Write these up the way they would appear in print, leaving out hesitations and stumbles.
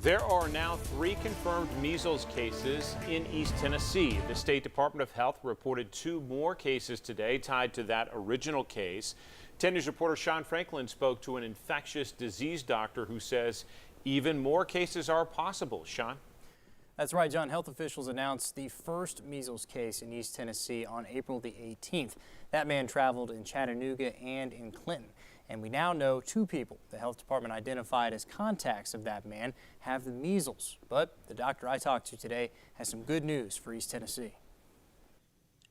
There are now 3 confirmed measles cases in East Tennessee. The State Department of Health reported 2 more cases today tied to that original case. 10 News reporter Sean Franklin spoke to an infectious disease doctor who says even more cases are possible. Sean? That's right, John. Health officials announced the first measles case in East Tennessee on April the 18th. That man traveled in Chattanooga and in Clinton. And we now know 2 people the health department identified as contacts of that man have the measles. But the doctor I talked to today has some good news for East Tennessee.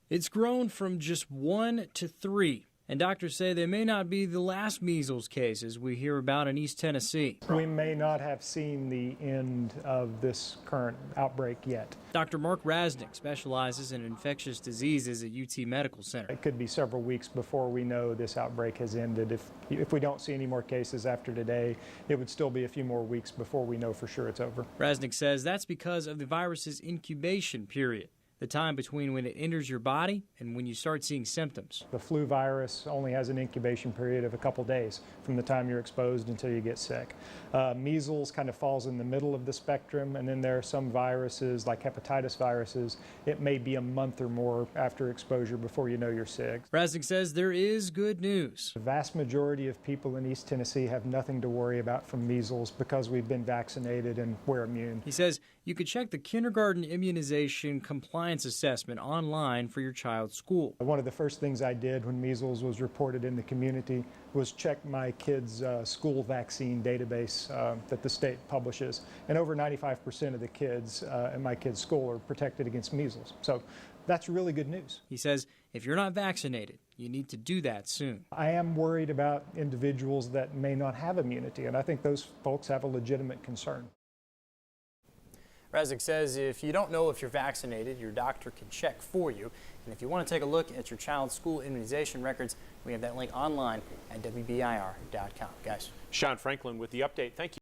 It's grown from just 1 to 3. And doctors say they may not be the last measles cases we hear about in East Tennessee. We may not have seen the end of this current outbreak yet. Dr. Mark Rasnick specializes in infectious diseases at UT Medical Center. It could be several weeks before we know this outbreak has ended. If we don't see any more cases after today, it would still be a few more weeks before we know for sure it's over. Rasnick says that's because of the virus's incubation period, the time between when it enters your body and when you start seeing symptoms. The flu virus only has an incubation period of a couple days from the time you're exposed until you get sick. Measles kind of falls in the middle of the spectrum, and then there are some viruses like hepatitis viruses. It may be a month or more after exposure before you know you're sick. Rasnick says there is good news. The vast majority of people in East Tennessee have nothing to worry about from measles because we've been vaccinated and we're immune. He says you could check the kindergarten immunization compliance assessment online for your child's school. One of the first things I did when measles was reported in the community was check my kids' school vaccine database that the state publishes. And over 95% of the kids in my kids' school are protected against measles. So that's really good news. He says if you're not vaccinated, you need to do that soon. I am worried about individuals that may not have immunity, and I think those folks have a legitimate concern. Rasnick says if you don't know if you're vaccinated, your doctor can check for you. And if you want to take a look at your child's school immunization records, we have that link online at WBIR.com. Guys. Sean Franklin with the update. Thank you.